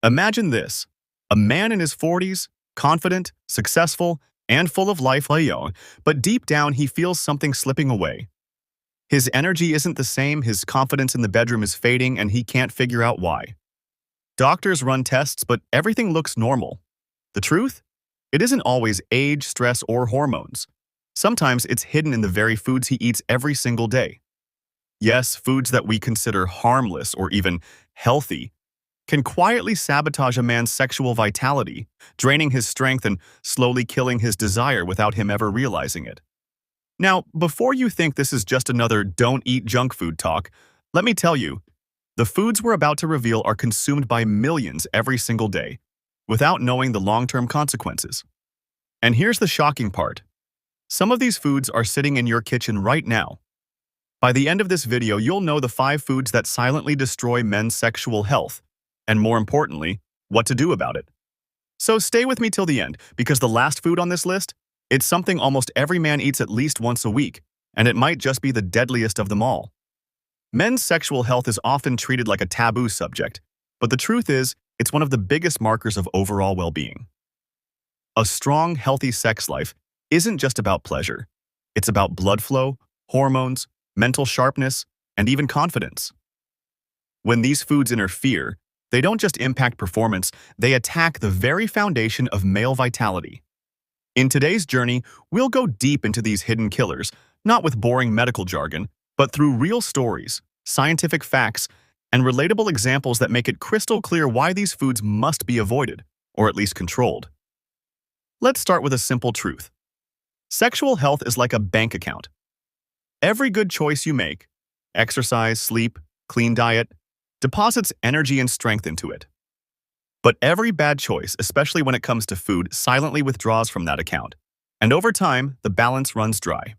Imagine this: a man in his 40s, confident, successful, and full of life, but deep down he feels something slipping away. His energy isn't the same, his confidence in the bedroom is fading, and he can't figure out why. Doctors run tests, but everything looks normal. The truth? It isn't always age, stress, or hormones. Sometimes it's hidden in the very foods he eats every single day. Yes, foods that we consider harmless or even healthy can quietly sabotage a man's sexual vitality, draining his strength and slowly killing his desire without him ever realizing it. Now, before you think this is just another don't eat junk food talk, let me tell you, the foods we're about to reveal are consumed by millions every single day, without knowing the long-term consequences. And here's the shocking part. Some of these foods are sitting in your kitchen right now. By the end of this video, you'll know the 5 foods that silently destroy men's sexual health, and more importantly, what to do about it. So stay with me till the end, because the last food on this list, it's something almost every man eats at least once a week, and it might just be the deadliest of them all. Men's sexual health is often treated like a taboo subject, but the truth is, it's one of the biggest markers of overall well-being. A strong, healthy sex life isn't just about pleasure. It's about blood flow, hormones, mental sharpness, and even confidence. When these foods interfere, they don't just impact performance, they attack the very foundation of male vitality. In today's journey, we'll go deep into these hidden killers, not with boring medical jargon, but through real stories, scientific facts, and relatable examples that make it crystal clear why these foods must be avoided, or at least controlled. Let's start with a simple truth. Sexual health is like a bank account. Every good choice you make, exercise, sleep, clean diet, deposits energy and strength into it. But every bad choice, especially when it comes to food, silently withdraws from that account. And over time, the balance runs dry.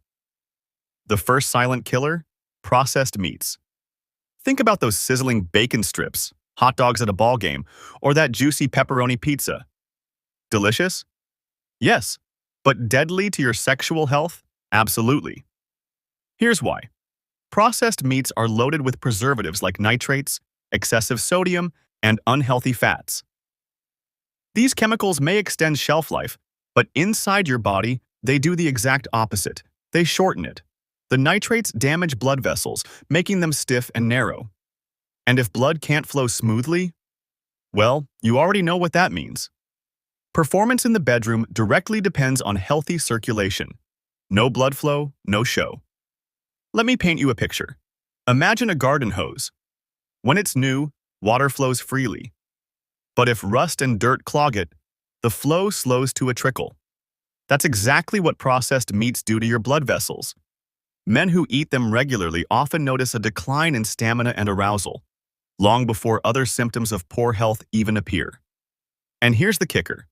The first silent killer? Processed meats. Think about those sizzling bacon strips, hot dogs at a ball game, or that juicy pepperoni pizza. Delicious? Yes. But deadly to your sexual health? Absolutely. Here's why. Processed meats are loaded with preservatives like nitrates, excessive sodium, and unhealthy fats. These chemicals may extend shelf life, but inside your body, they do the exact opposite. They shorten it. The nitrates damage blood vessels, making them stiff and narrow. And if blood can't flow smoothly, well, you already know what that means. Performance in the bedroom directly depends on healthy circulation. No blood flow, no show. Let me paint you a picture. Imagine a garden hose. When it's new, water flows freely. But if rust and dirt clog it, the flow slows to a trickle. That's exactly what processed meats do to your blood vessels. Men who eat them regularly often notice a decline in stamina and arousal, long before other symptoms of poor health even appear. And here's the kicker.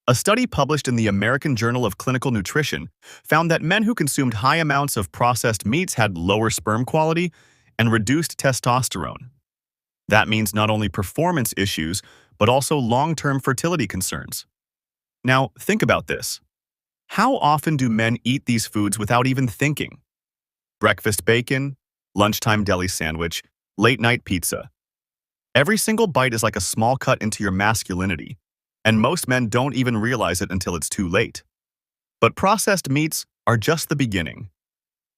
A study published in the American Journal of Clinical Nutrition found that men who consumed high amounts of processed meats had lower sperm quality and reduced testosterone. That means not only performance issues, but also long-term fertility concerns. Now, think about this. How often do men eat these foods without even thinking? Breakfast bacon, lunchtime deli sandwich, late-night pizza. Every single bite is like a small cut into your masculinity, and most men don't even realize it until it's too late. But processed meats are just the beginning.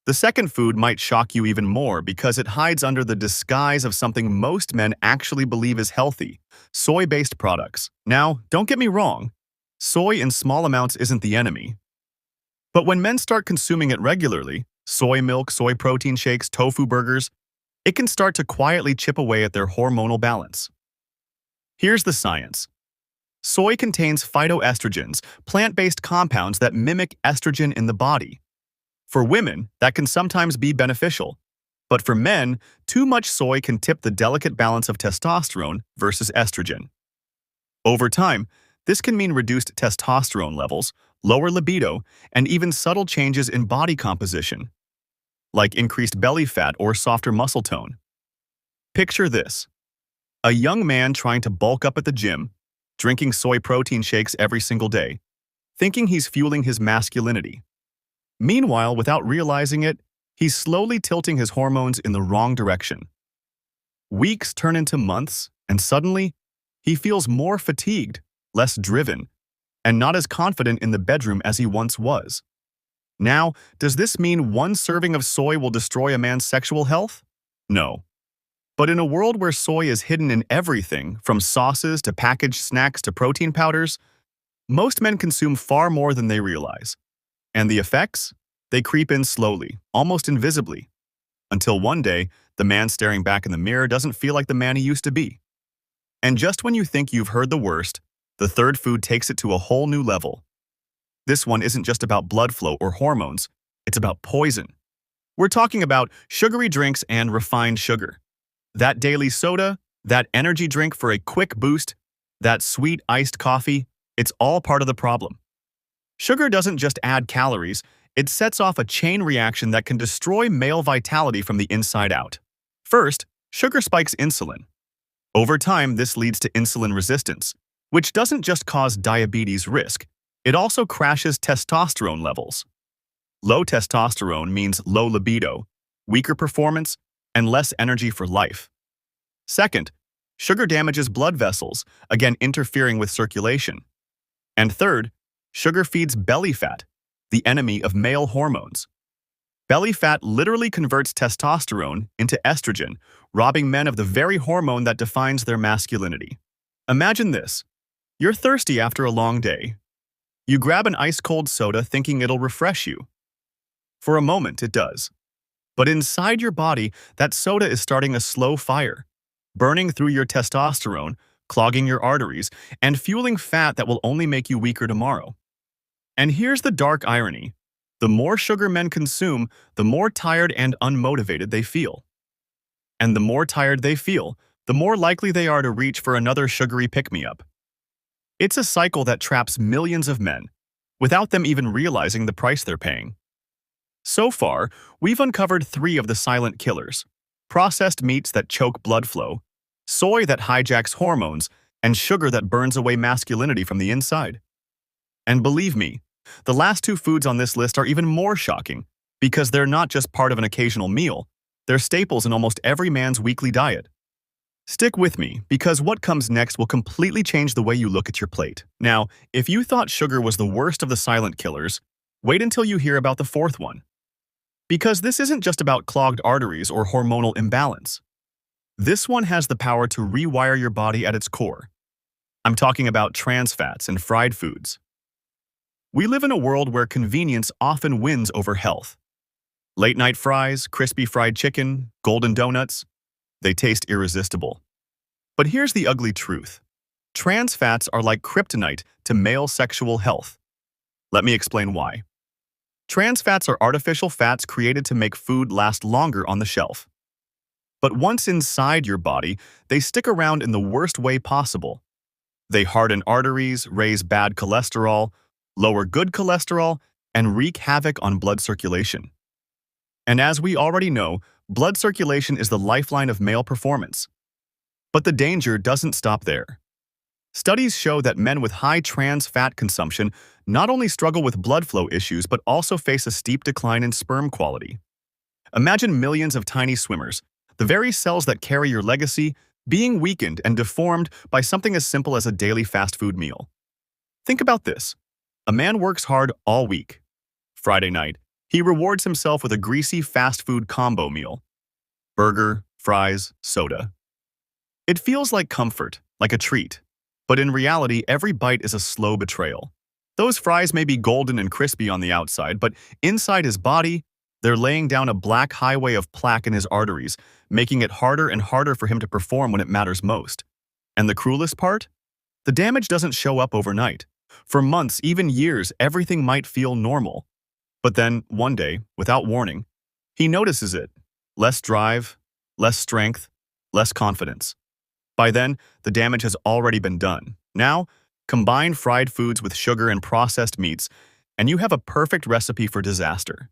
The second food might shock you even more because it hides under the disguise of something most men actually believe is healthy: soy-based products. Now, don't get me wrong, soy in small amounts isn't the enemy. But when men start consuming it regularly, soy milk, soy protein shakes, tofu burgers, it can start to quietly chip away at their hormonal balance. Here's the science. Soy contains phytoestrogens, plant-based compounds that mimic estrogen in the body. For women, that can sometimes be beneficial. But for men, too much soy can tip the delicate balance of testosterone versus estrogen. Over time, this can mean reduced testosterone levels, lower libido, and even subtle changes in body composition, like increased belly fat or softer muscle tone. Picture this: a young man trying to bulk up at the gym, drinking soy protein shakes every single day, thinking he's fueling his masculinity. Meanwhile, without realizing it, he's slowly tilting his hormones in the wrong direction. Weeks turn into months, and suddenly, He feels more fatigued, less driven, and not as confident in the bedroom as he once was. Now, does this mean one serving of soy will destroy a man's sexual health? No. But in a world where soy is hidden in everything, from sauces to packaged snacks to protein powders, most men consume far more than they realize. And the effects? They creep in slowly, almost invisibly, until one day, the man staring back in the mirror doesn't feel like the man he used to be. And just when you think you've heard the worst, the third food takes it to a whole new level. This one isn't just about blood flow or hormones, it's about poison. We're talking about sugary drinks and refined sugar. That daily soda, that energy drink for a quick boost, that sweet iced coffee, it's all part of the problem. Sugar doesn't just add calories, it sets off a chain reaction that can destroy male vitality from the inside out. First, sugar spikes insulin. Over time, this leads to insulin resistance, which doesn't just cause diabetes risk, it also crashes testosterone levels. Low testosterone means low libido, weaker performance, and less energy for life. Second, sugar damages blood vessels, again interfering with circulation. And third, sugar feeds belly fat, the enemy of male hormones. Belly fat literally converts testosterone into estrogen, robbing men of the very hormone that defines their masculinity. Imagine this. You're thirsty after a long day. You grab an ice-cold soda thinking it'll refresh you. For a moment, it does. But inside your body, that soda is starting a slow fire, burning through your testosterone, clogging your arteries, and fueling fat that will only make you weaker tomorrow. And here's the dark irony. The more sugar men consume, the more tired and unmotivated they feel. And the more tired they feel, the more likely they are to reach for another sugary pick-me-up. It's a cycle that traps millions of men, without them even realizing the price they're paying. So far, we've uncovered 3 of the silent killers: processed meats that choke blood flow, soy that hijacks hormones, and sugar that burns away masculinity from the inside. And believe me, the last 2 foods on this list are even more shocking, because they're not just part of an occasional meal, they're staples in almost every man's weekly diet. Stick with me, because what comes next will completely change the way you look at your plate. Now, if you thought sugar was the worst of the silent killers, wait until you hear about the 4th one. Because this isn't just about clogged arteries or hormonal imbalance. This one has the power to rewire your body at its core. I'm talking about trans fats and fried foods. We live in a world where convenience often wins over health. Late-night fries, crispy fried chicken, golden donuts, they taste irresistible. But here's the ugly truth. Trans fats are like kryptonite to male sexual health. Let me explain why. Trans fats are artificial fats created to make food last longer on the shelf. But once inside your body, they stick around in the worst way possible. They harden arteries, raise bad cholesterol, lower good cholesterol, and wreak havoc on blood circulation. And as we already know, blood circulation is the lifeline of male performance. But the danger doesn't stop there. Studies show that men with high trans fat consumption not only struggle with blood flow issues but also face a steep decline in sperm quality. Imagine millions of tiny swimmers, the very cells that carry your legacy, being weakened and deformed by something as simple as a daily fast food meal. Think about this. A man works hard all week. Friday night, he rewards himself with a greasy fast food combo meal. Burger, fries, soda. It feels like comfort, like a treat. But in reality, every bite is a slow betrayal. Those fries may be golden and crispy on the outside, but inside his body, they're laying down a black highway of plaque in his arteries, making it harder and harder for him to perform when it matters most. And the cruelest part? The damage doesn't show up overnight. For months, even years, everything might feel normal. But then, one day, without warning, he notices it. Less drive, less strength, less confidence. By then, the damage has already been done. Now, combine fried foods with sugar and processed meats, and you have a perfect recipe for disaster.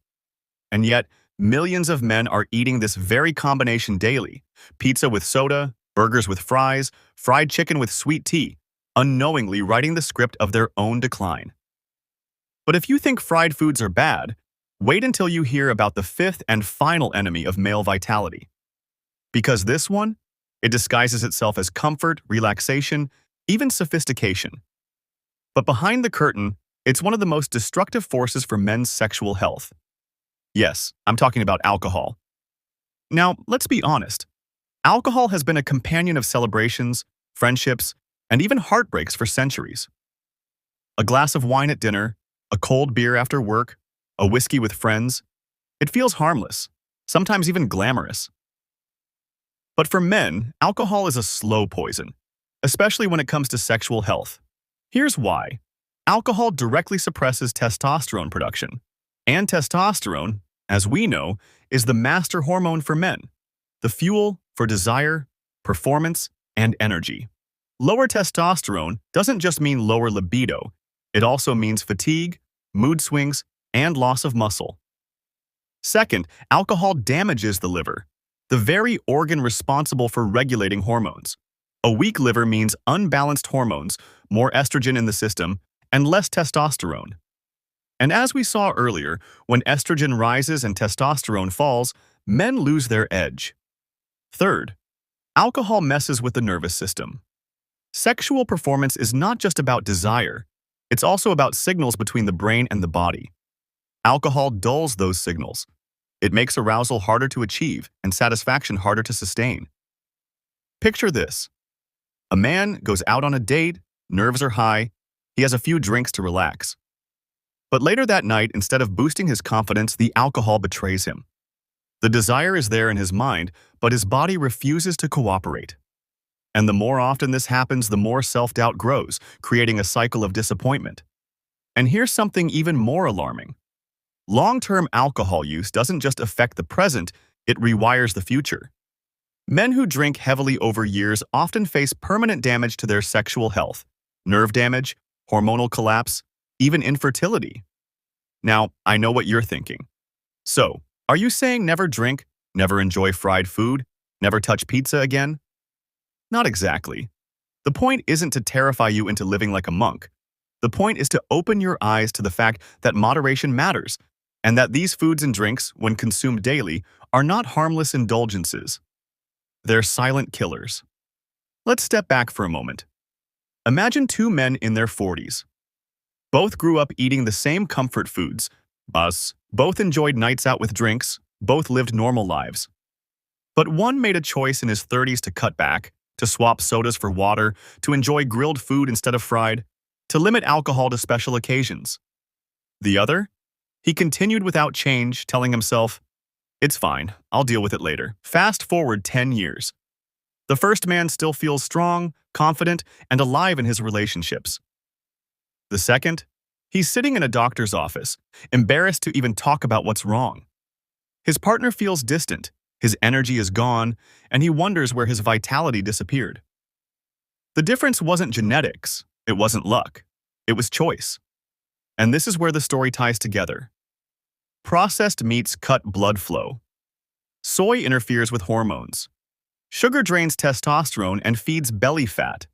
And yet, millions of men are eating this very combination daily: pizza with soda, burgers with fries, fried chicken with sweet tea, unknowingly writing the script of their own decline. But if you think fried foods are bad, wait until you hear about the 5th and final enemy of male vitality. Because this one, it disguises itself as comfort, relaxation, even sophistication. But behind the curtain, it's one of the most destructive forces for men's sexual health. Yes, I'm talking about alcohol. Now, let's be honest. Alcohol has been a companion of celebrations, friendships, and even heartbreaks for centuries. A glass of wine at dinner, a cold beer after work, a whiskey with friends, it feels harmless, sometimes even glamorous. But for men, alcohol is a slow poison, especially when it comes to sexual health. Here's why. Alcohol directly suppresses testosterone production. And testosterone, as we know, is the master hormone for men, the fuel for desire, performance, and energy. Lower testosterone doesn't just mean lower libido, it also means fatigue, mood swings, and loss of muscle. Second, alcohol damages the liver, the very organ responsible for regulating hormones. A weak liver means unbalanced hormones, more estrogen in the system, and less testosterone. And as we saw earlier, when estrogen rises and testosterone falls, men lose their edge. Third, alcohol messes with the nervous system. Sexual performance is not just about desire, it's also about signals between the brain and the body. Alcohol dulls those signals. It makes arousal harder to achieve and satisfaction harder to sustain. Picture this. A man goes out on a date, nerves are high, he has a few drinks to relax. But later that night, instead of boosting his confidence, the alcohol betrays him. The desire is there in his mind, but his body refuses to cooperate. And the more often this happens, the more self-doubt grows, creating a cycle of disappointment. And here's something even more alarming. Long-term alcohol use doesn't just affect the present, it rewires the future. Men who drink heavily over years often face permanent damage to their sexual health, nerve damage, hormonal collapse, even infertility. Now, I know what you're thinking. So, are you saying never drink, never enjoy fried food, never touch pizza again? Not exactly. The point isn't to terrify you into living like a monk. The point is to open your eyes to the fact that moderation matters, and that these foods and drinks, when consumed daily, are not harmless indulgences. They're silent killers. Let's step back for a moment. Imagine two men in their 40s. Both grew up eating the same comfort foods. Both enjoyed nights out with drinks. Both lived normal lives. But one made a choice in his 30s to cut back, to swap sodas for water, to enjoy grilled food instead of fried, to limit alcohol to special occasions. The other? He continued without change, telling himself, "It's fine, I'll deal with it later." Fast forward 10 years. The first man still feels strong, confident, and alive in his relationships. The second? He's sitting in a doctor's office, embarrassed to even talk about what's wrong. His partner feels distant, his energy is gone, and he wonders where his vitality disappeared. The difference wasn't genetics, it wasn't luck, it was choice. And this is where the story ties together. Processed meats cut blood flow. Soy interferes with hormones. Sugar drains testosterone and feeds belly fat.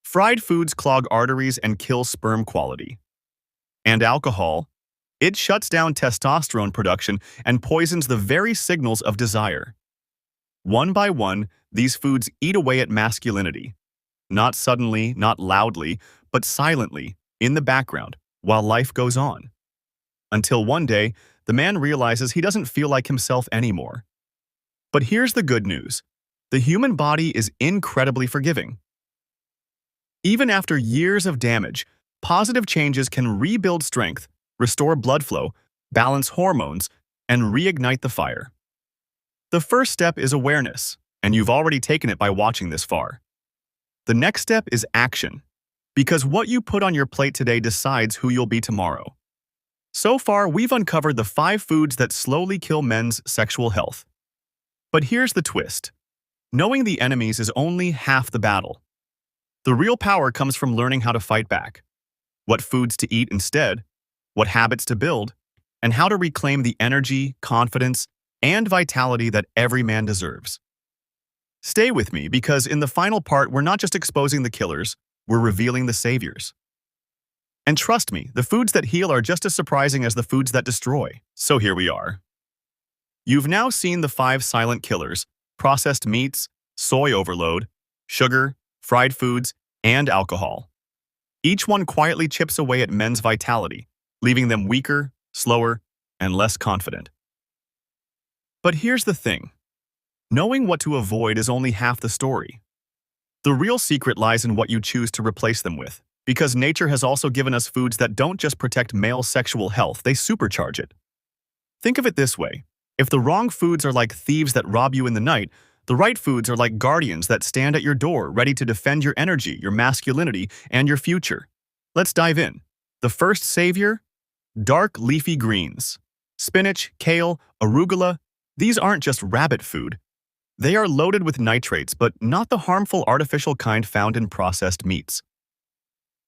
Fried foods clog arteries and kill sperm quality. And alcohol, it shuts down testosterone production and poisons the very signals of desire. One by one, these foods eat away at masculinity. Not suddenly, not loudly, but silently, in the background, while life goes on. Until one day, the man realizes he doesn't feel like himself anymore. But here's the good news. The human body is incredibly forgiving. Even after years of damage, positive changes can rebuild strength, restore blood flow, balance hormones, and reignite the fire. The first step is awareness, and you've already taken it by watching this far. The next step is action, because what you put on your plate today decides who you'll be tomorrow. So far, we've uncovered the 5 foods that slowly kill men's sexual health. But here's the twist. Knowing the enemies is only half the battle. The real power comes from learning how to fight back. What foods to eat instead, what habits to build, and how to reclaim the energy, confidence, and vitality that every man deserves. Stay with me, because in the final part, we're not just exposing the killers, we're revealing the saviors. And trust me, the foods that heal are just as surprising as the foods that destroy. So here we are. You've now seen the 5 silent killers: processed meats, soy overload, sugar, fried foods, and alcohol. Each one quietly chips away at men's vitality, leaving them weaker, slower, and less confident. But here's the thing. Knowing what to avoid is only half the story. The real secret lies in what you choose to replace them with, because nature has also given us foods that don't just protect male sexual health, they supercharge it. Think of it this way. If the wrong foods are like thieves that rob you in the night, the right foods are like guardians that stand at your door, ready to defend your energy, your masculinity, and your future. Let's dive in. The first savior? Dark leafy greens. Spinach, kale, arugula, these aren't just rabbit food. They are loaded with nitrates, but not the harmful artificial kind found in processed meats.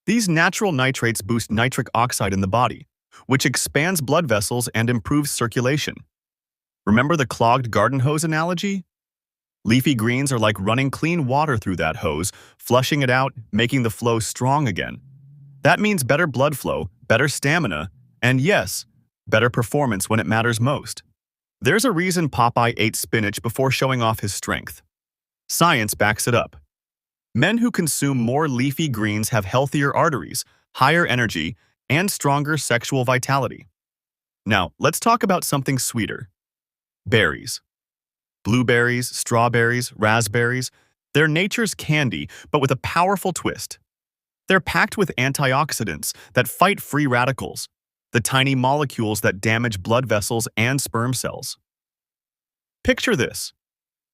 These natural nitrates boost nitric oxide in the body, which expands blood vessels and improves circulation. Remember the clogged garden hose analogy? Leafy greens are like running clean water through that hose, flushing it out, making the flow strong again. That means better blood flow, better stamina, and yes, better performance when it matters most. There's a reason Popeye ate spinach before showing off his strength. Science backs it up. Men who consume more leafy greens have healthier arteries, higher energy, and stronger sexual vitality. Now, let's talk about something sweeter. Berries. Blueberries, strawberries, raspberries, they're nature's candy, but with a powerful twist. They're packed with antioxidants that fight free radicals, the tiny molecules that damage blood vessels and sperm cells. Picture this.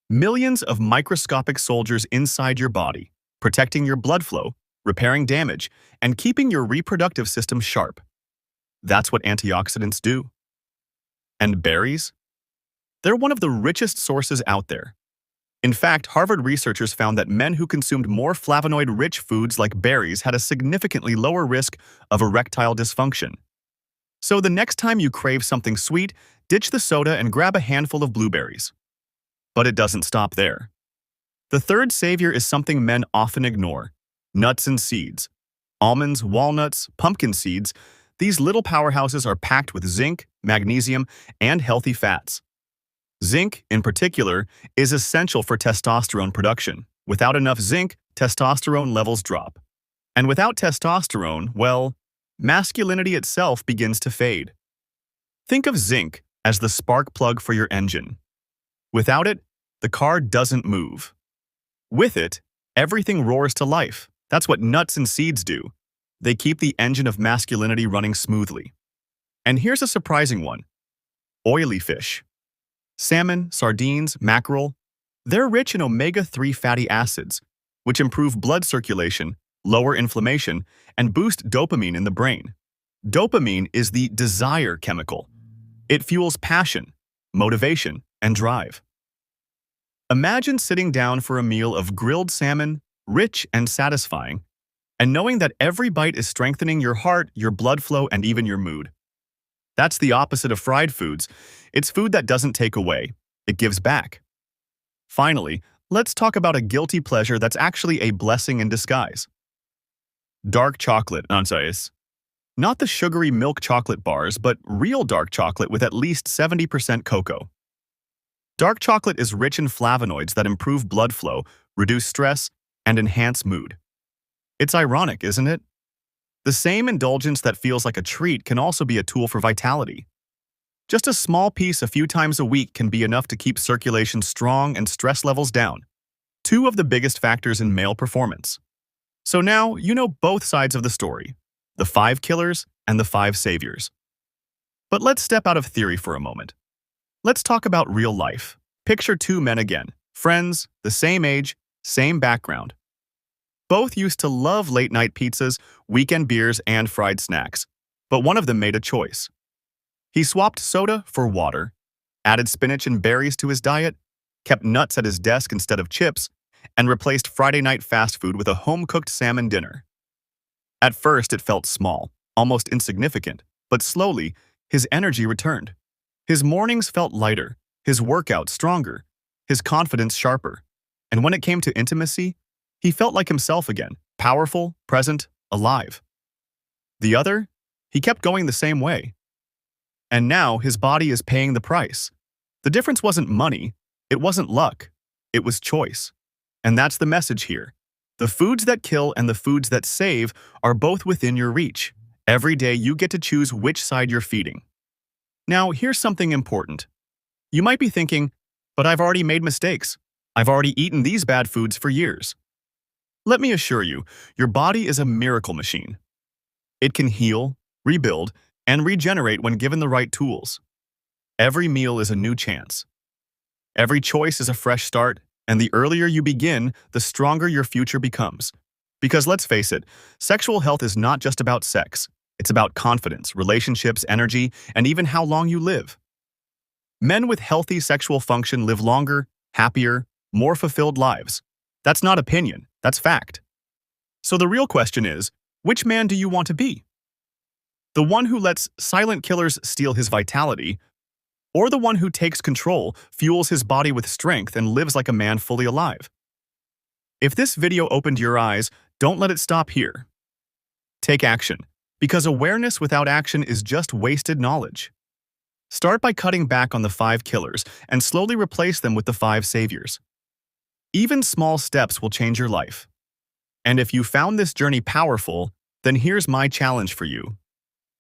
Millions of microscopic soldiers inside your body, protecting your blood flow, repairing damage, and keeping your reproductive system sharp. That's what antioxidants do. And berries? They're one of the richest sources out there. In fact, Harvard researchers found that men who consumed more flavonoid-rich foods like berries had a significantly lower risk of erectile dysfunction. So the next time you crave something sweet, ditch the soda and grab a handful of blueberries. But it doesn't stop there. The third savior is something men often ignore: nuts and seeds. Almonds, walnuts, pumpkin seeds, these little powerhouses are packed with zinc, magnesium, and healthy fats. Zinc, in particular, is essential for testosterone production. Without enough zinc, testosterone levels drop. And without testosterone, well, masculinity itself begins to fade. Think of zinc as the spark plug for your engine. Without it, the car doesn't move. With it, everything roars to life. That's what nuts and seeds do. They keep the engine of masculinity running smoothly. And here's a surprising one. Oily fish. Salmon, sardines, mackerel, they're rich in omega-3 fatty acids, which improve blood circulation, lower inflammation, and boost dopamine in the brain. Dopamine is the desire chemical. It fuels passion, motivation, and drive. Imagine sitting down for a meal of grilled salmon, rich and satisfying, and knowing that every bite is strengthening your heart, your blood flow, and even your mood. That's the opposite of fried foods. It's food that doesn't take away, it gives back. Finally, let's talk about a guilty pleasure that's actually a blessing in disguise. Dark chocolate, not the sugary milk chocolate bars, but real dark chocolate with at least 70% cocoa. Dark chocolate is rich in flavonoids that improve blood flow, reduce stress, and enhance mood. It's ironic, isn't it? The same indulgence that feels like a treat can also be a tool for vitality. Just a small piece a few times a week can be enough to keep circulation strong and stress levels down, two of the biggest factors in male performance. So now you know both sides of the story, the 5 killers and the 5 saviors. But let's step out of theory for a moment. Let's talk about real life. Picture 2 men again, friends, the same age, same background. Both used to love late-night pizzas, weekend beers, and fried snacks, but one of them made a choice. He swapped soda for water, added spinach and berries to his diet, kept nuts at his desk instead of chips, and replaced Friday night fast food with a home-cooked salmon dinner. At first, it felt small, almost insignificant, but slowly, his energy returned. His mornings felt lighter, his workouts stronger, his confidence sharper. And when it came to intimacy, he felt like himself again, powerful, present, alive. The other, he kept going the same way. And now his body is paying the price. The difference wasn't money, it wasn't luck, it was choice. And that's the message here. The foods that kill and the foods that save are both within your reach. Every day you get to choose which side you're feeding. Now, here's something important. You might be thinking, but I've already made mistakes. I've already eaten these bad foods for years. Let me assure you, your body is a miracle machine. It can heal, rebuild, and regenerate when given the right tools. Every meal is a new chance. Every choice is a fresh start, and the earlier you begin, the stronger your future becomes. Because let's face it, sexual health is not just about sex. It's about confidence, relationships, energy, and even how long you live. Men with healthy sexual function live longer, happier, more fulfilled lives. That's not opinion, that's fact. So the real question is, which man do you want to be? The one who lets silent killers steal his vitality, or the one who takes control, fuels his body with strength, and lives like a man fully alive? If this video opened your eyes, don't let it stop here. Take action, because awareness without action is just wasted knowledge. Start by cutting back on the 5 killers and slowly replace them with the 5 saviors. Even small steps will change your life. And if you found this journey powerful, then here's my challenge for you.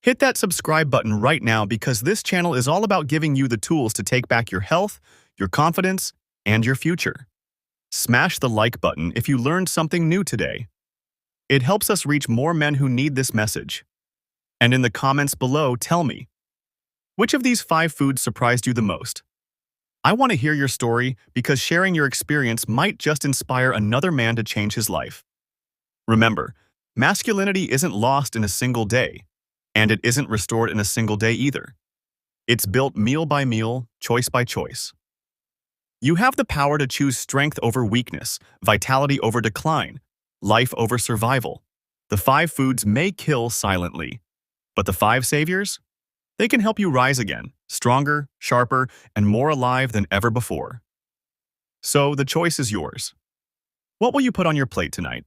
Hit that subscribe button right now, because this channel is all about giving you the tools to take back your health, your confidence, and your future. Smash the like button if you learned something new today. It helps us reach more men who need this message. And in the comments below, tell me, which of these 5 foods surprised you the most? I want to hear your story, because sharing your experience might just inspire another man to change his life. Remember, masculinity isn't lost in a single day, and it isn't restored in a single day either. It's built meal by meal, choice by choice. You have the power to choose strength over weakness, vitality over decline, life over survival. The 5 foods may kill silently, but the 5 saviors? They can help you rise again, stronger, sharper, and more alive than ever before. So the choice is yours. What will you put on your plate tonight?